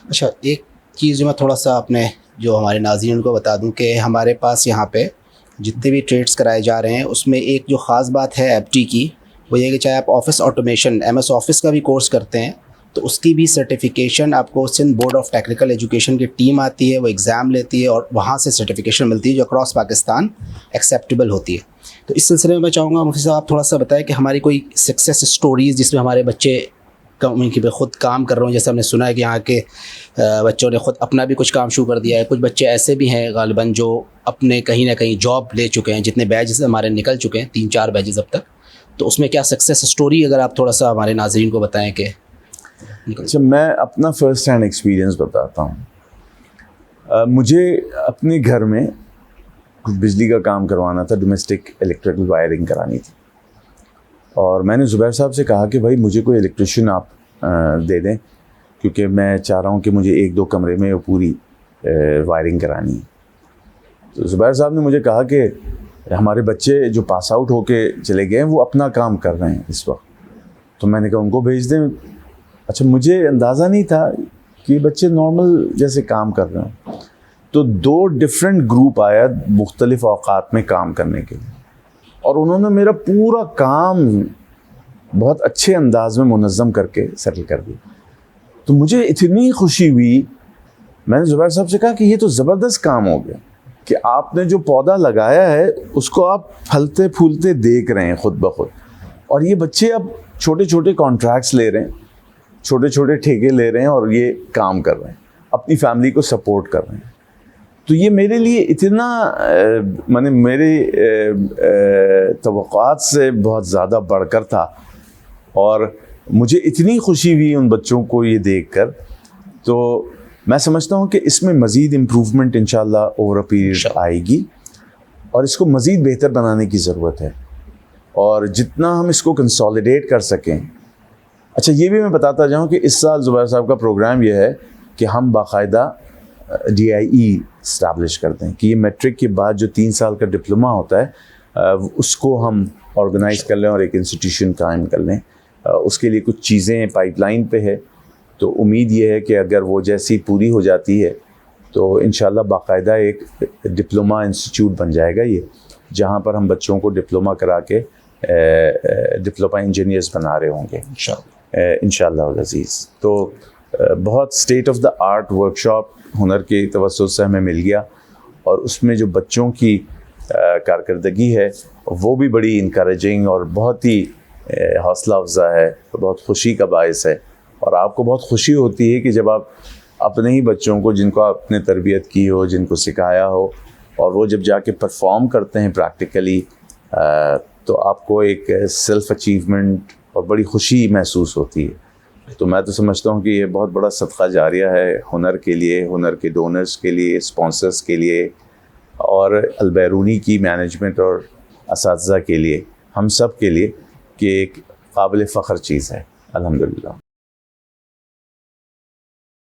اچھا، ایک چیز جو میں تھوڑا سا اپنے جو ہمارے ناظرین ان کو بتا دوں کہ ہمارے پاس یہاں پہ جتنے بھی ٹریڈس کرائے جا رہے ہیں اس میں ایک جو خاص بات ہے ایپ ٹی کی، وہ یہ کہ چاہے آپ office automation M S office کا بھی کورس کرتے ہیں تو اس کی بھی سرٹیفکیشن آپ کو Sindh board of technical education کی ٹیم آتی ہے، وہ ایگزام لیتی ہے اور وہاں سے سرٹیفکیشن ملتی ہے جو اکراس پاکستان ایکسیپٹیبل ہوتی ہے. تو اس سلسلے میں چاہوں گا مفتی صاحب آپ تھوڑا سا بتائیں کہ ہماری کوئی سکسیس اسٹوریز جس میں ہمارے بچے کمیونٹی پہ خود کام کر رہے ہوں. جیسے ہم نے سنا ہے کہ یہاں کے بچوں نے خود اپنا بھی کچھ کام شروع کر دیا ہے، کچھ بچے ایسے بھی ہیں غالباً جو اپنے کہیں نہ کہیں جاب لے چکے ہیں، جتنے بیچز ہمارے نکل چکے ہیں 3-4 بیچز اب تک. تو اس میں کیا سکسیس اسٹوری اگر آپ تھوڑا سا ہمارے ناظرین کو بتائیں کہ اچھا، میں اپنا فرسٹ ہینڈ ایکسپیرینس بتاتا ہوں. مجھے اپنے گھر میں بجلی کا کام کروانا تھا، ڈومیسٹک الیکٹریکل وائرنگ کرانی تھی، اور میں نے زبیر صاحب سے کہا کہ بھائی مجھے کوئی الیکٹریشین آپ دے دیں، کیونکہ میں چاہ رہا ہوں کہ مجھے 1-2 کمرے میں وہ پوری وائرنگ کرانی ہے. تو زبیر صاحب نے مجھے کہا کہ ہمارے بچے جو پاس آؤٹ ہو کے چلے گئے ہیں وہ اپنا کام کر رہے ہیں اس وقت. تو میں نے کہا ان کو بھیج دیں. اچھا، مجھے اندازہ نہیں تھا کہ بچے نارمل جیسے کام کر رہے ہیں. تو 2 ڈفرینٹ گروپ آیا مختلف اوقات میں کام کرنے کے لیے، اور انہوں نے میرا پورا کام بہت اچھے انداز میں منظم کر کے سیٹل کر دیا. تو مجھے اتنی خوشی ہوئی. میں نے زبیر صاحب سے کہا کہ یہ تو زبردست کام ہو گیا کہ آپ نے جو پودا لگایا ہے اس کو آپ پھلتے پھولتے دیکھ رہے ہیں خود بخود، اور یہ بچے اب چھوٹے چھوٹے کانٹریکٹس لے رہے ہیں، چھوٹے چھوٹے ٹھیکے لے رہے ہیں اور یہ کام کر رہے ہیں، اپنی فیملی کو سپورٹ کر رہے ہیں. تو یہ میرے لیے اتنا میرے توقعات سے بہت زیادہ بڑھ کر تھا، اور مجھے اتنی خوشی ہوئی ان بچوں کو یہ دیکھ کر. تو میں سمجھتا ہوں کہ اس میں مزید امپروومنٹ انشاءاللہ اوور اے پیریڈ آئے گی، اور اس کو مزید بہتر بنانے کی ضرورت ہے، اور جتنا ہم اس کو کنسالیڈیٹ کر سکیں. اچھا، یہ بھی میں بتاتا جاؤں کہ اس سال زبیر صاحب کا پروگرام یہ ہے کہ ہم باقاعدہ DIE اسٹیبلش کرتے ہیں کہ یہ میٹرک کے بعد جو 3 سال کا ڈپلوما ہوتا ہے اس کو ہم آرگنائز کر لیں اور ایک انسٹیٹیوشن قائم کر لیں. اس کے لیے کچھ چیزیں پائپ لائن پہ ہے، تو امید یہ ہے کہ اگر وہ جیسی پوری ہو جاتی ہے تو انشاءاللہ باقاعدہ ایک ڈپلوما انسٹیٹیوٹ بن جائے گا یہ، جہاں پر ہم بچوں کو ڈپلوما کرا کے ڈپلوما انجینئرز بنا رہے ہوں گے انشاءاللہ العزیز. تو بہت state of the art workshop ہنر کے توسط سے ہمیں مل گیا، اور اس میں جو بچوں کی کارکردگی ہے وہ بھی بڑی انکریجنگ اور بہت ہی حوصلہ افزا ہے، بہت خوشی کا باعث ہے. اور آپ کو بہت خوشی ہوتی ہے کہ جب آپ اپنے ہی بچوں کو، جن کو آپ نے تربیت کی ہو، جن کو سکھایا ہو، اور وہ جب جا کے پرفارم کرتے ہیں پریکٹیکلی، تو آپ کو ایک سیلف اچیومنٹ اور بڑی خوشی محسوس ہوتی ہے. تو میں تو سمجھتا ہوں کہ یہ بہت بڑا صدقہ جاریہ ہے ہنر کے لیے، ہنر کے ڈونرز کے لیے، اسپانسرز کے لیے، اور البیرونی کی مینجمنٹ اور اساتذہ کے لیے، ہم سب کے لیے، کہ ایک قابل فخر چیز ہے الحمدللہ.